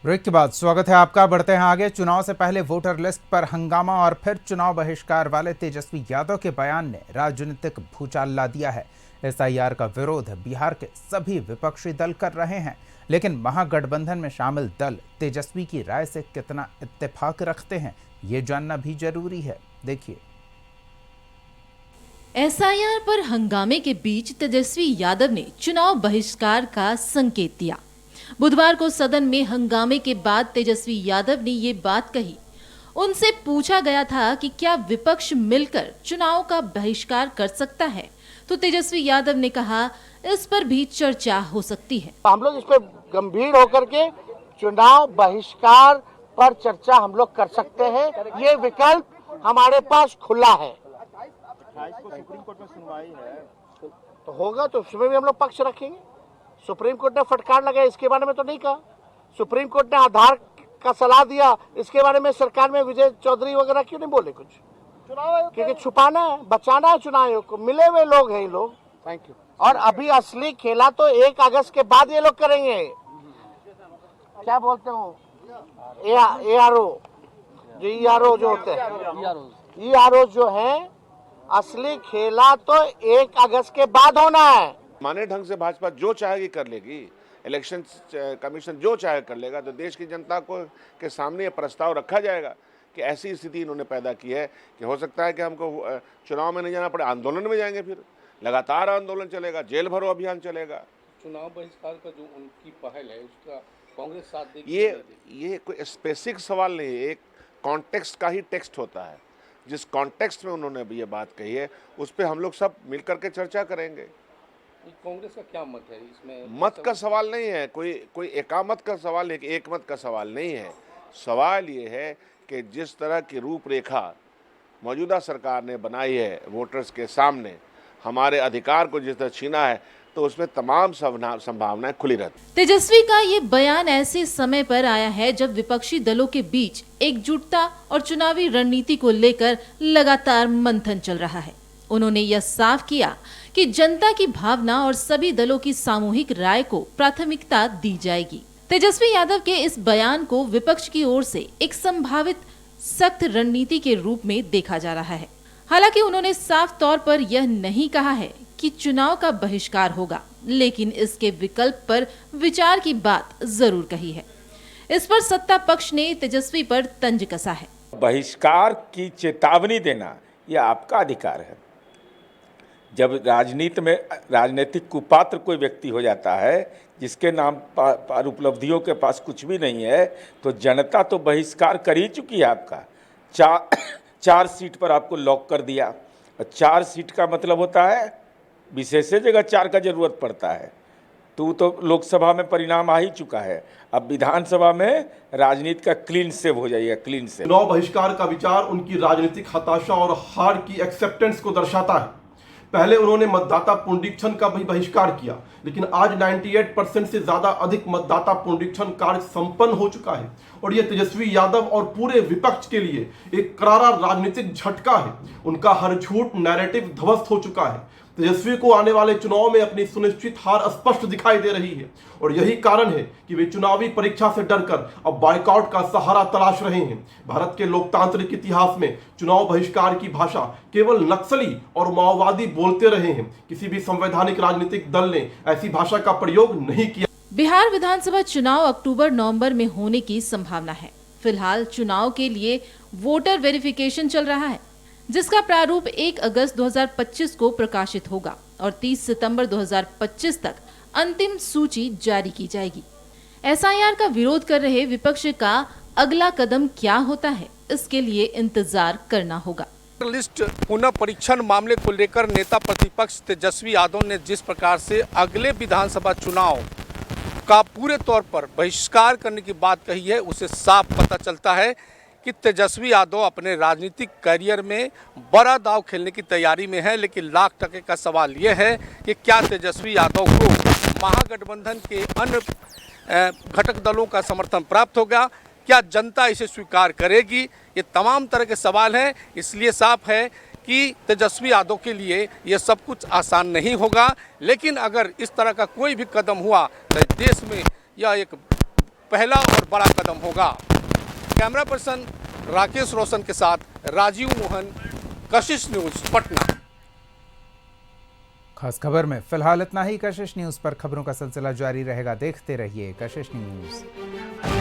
Break के बाद स्वागत है आपका। बढ़ते हैं आगे। चुनाव से पहले वोटर लिस्ट पर हंगामा और फिर चुनाव बहिष्कार वाले तेजस्वी यादव के बयान ने राजनीतिक भूचाल ला दिया है। एसआईआर का विरोध बिहार के सभी विपक्षी दल कर रहे हैं, लेकिन महागठबंधन में शामिल दल तेजस्वी की राय से कितना इत्तेफाक रखते हैं, ये जानना भी जरूरी है। देखिए। एसआईआर पर हंगामे के बीच तेजस्वी यादव ने चुनाव बहिष्कार का संकेत दिया। बुधवार को सदन में हंगामे के बाद तेजस्वी यादव ने ये बात कही। उनसे पूछा गया था कि क्या विपक्ष मिलकर चुनाव का बहिष्कार कर सकता है, तो तेजस्वी यादव ने कहा इस पर भी चर्चा हो सकती है। हम लोग इस पर गंभीर होकर के चुनाव बहिष्कार पर चर्चा हम लोग कर सकते हैं। ये विकल्प हमारे पास खुला है। सुप्रीम कोर्ट में सुनवाई है तो होगा, तो उसमें भी हम लोग पक्ष रखेंगे। सुप्रीम कोर्ट ने फटकार लगाया, इसके बारे में तो नहीं कहा। सुप्रीम कोर्ट ने आधार का सलाह दिया, इसके बारे में सरकार में विजय चौधरी वगैरह क्यों नहीं बोले कुछ? क्योंकि छुपाना है, बचाना है चुनाव आयोग को। मिले हुए लोग हैं ये लोग। Thank you. और अभी असली खेला तो 1 अगस्त के बाद ये लोग करेंगे। क्या बोलते हो, ARO जो होते हैं, ERO जो है, असली खेला तो 1 अगस्त के बाद होना है। माने ढंग से भाजपा जो चाहेगी कर लेगी, इलेक्शन कमीशन जो चाहे कर लेगा। तो देश की जनता को के सामने ये प्रस्ताव रखा जाएगा कि ऐसी स्थिति इन्होंने पैदा की है कि हो सकता है कि हमको चुनाव में नहीं जाना पड़े, आंदोलन में जाएंगे। फिर लगातार आंदोलन चलेगा, जेल भरो अभियान चलेगा। चुनाव बहिष्कार का जो उनकी पहल है उसका कांग्रेस साथ देगी? ये कोई स्पेसिफिक सवाल नहीं है, एक कॉन्टेक्स्ट का ही टेक्स्ट होता है। जिस कॉन्टेक्स्ट में उन्होंने ये बात कही है उस पर हम लोग सब मिलकर के चर्चा करेंगे। कांग्रेस का क्या मत है इसमें? मत का सवाल नहीं है, कोई एकामत का सवाल है, एक मत का सवाल नहीं है। सवाल ये है कि जिस तरह की रूपरेखा मौजूदा सरकार ने बनाई है वोटर्स के सामने, हमारे अधिकार को जिस तरह छीना है, तो उसमें तमाम संभावनाएं खुली रहती। तेजस्वी का ये बयान ऐसे समय पर आया है जब विपक्षी दलों के बीच एकजुटता और चुनावी रणनीति को लेकर लगातार मंथन चल रहा है। उन्होंने यह साफ किया कि जनता की भावना और सभी दलों की सामूहिक राय को प्राथमिकता दी जाएगी। तेजस्वी यादव के इस बयान को विपक्ष की ओर से एक संभावित सख्त रणनीति के रूप में देखा जा रहा है। हालांकि उन्होंने साफ तौर पर यह नहीं कहा है कि चुनाव का बहिष्कार होगा, लेकिन इसके विकल्प पर विचार की बात जरूर कही है। इस पर सत्ता पक्ष ने तेजस्वी पर तंज कसा है। बहिष्कार की चेतावनी देना यह आपका अधिकार है। जब राजनीति में राजनीतिक कुपात्र कोई व्यक्ति हो जाता है जिसके नाम पर उपलब्धियों के पास कुछ भी नहीं है, तो जनता तो बहिष्कार कर ही चुकी है आपका। 4 सीट पर आपको लॉक कर दिया। 4 सीट का मतलब होता है विशेष जगह 4 का जरूरत पड़ता है। तो लोकसभा में परिणाम आ ही चुका है। अब विधानसभा में राजनीति का क्लीन सेव हो जाएगा, क्लीन सेव। चुनाव बहिष्कार का विचार उनकी राजनीतिक हताशा और हार की एक्सेप्टेंस को दर्शाता है। पहले उन्होंने मतदाता पुनरीक्षण का भी बहिष्कार किया, लेकिन आज 98% से ज्यादा अधिक मतदाता पुनरीक्षण कार्य संपन्न हो चुका है और यह तेजस्वी यादव और पूरे विपक्ष के लिए एक करारा राजनीतिक झटका है। उनका हर झूठ नैरेटिव ध्वस्त हो चुका है। तेजस्वी को आने वाले चुनाव में अपनी सुनिश्चित हार स्पष्ट दिखाई दे रही है और यही कारण है कि वे चुनावी परीक्षा से डरकर अब बायकॉट का सहारा तलाश रहे हैं। भारत के लोकतांत्रिक इतिहास में चुनाव बहिष्कार की भाषा केवल नक्सली और माओवादी बोलते रहे हैं। किसी भी संवैधानिक राजनीतिक दल ने ऐसी भाषा का प्रयोग नहीं किया। बिहार विधानसभा चुनाव अक्टूबर-नवंबर में होने की संभावना है। फिलहाल चुनाव के लिए वोटर वेरिफिकेशन चल रहा है, जिसका प्रारूप 1 अगस्त 2025 को प्रकाशित होगा और 30 सितंबर 2025 तक अंतिम सूची जारी की जाएगी। एसआईआर का विरोध कर रहे विपक्ष का अगला कदम क्या होता है, इसके लिए इंतजार करना होगा। लिस्ट पुनः परीक्षण मामले को लेकर नेता प्रतिपक्ष तेजस्वी यादव ने जिस प्रकार से अगले विधानसभा चुनाव का पूरे तौर पर बहिष्कार करने की बात कही है, उसे साफ पता चलता है कि तेजस्वी यादव अपने राजनीतिक करियर में बड़ा दांव खेलने की तैयारी में है। लेकिन लाख टके का सवाल यह है कि क्या तेजस्वी यादव को महागठबंधन के अन्य घटक दलों का समर्थन प्राप्त होगा? क्या जनता इसे स्वीकार करेगी? ये तमाम तरह के सवाल हैं। इसलिए साफ है कि तेजस्वी यादव के लिए ये सब कुछ आसान नहीं होगा। लेकिन अगर इस तरह का कोई भी कदम हुआ तो देश में यह एक पहला और बड़ा कदम होगा। कैमरा पर्सन राकेश रोशन के साथ राजीव मोहन, कशिश न्यूज़, पटना। खास खबर में फिलहाल इतना ही। कशिश न्यूज़ पर खबरों का सिलसिला जारी रहेगा। देखते रहिए कशिश न्यूज़।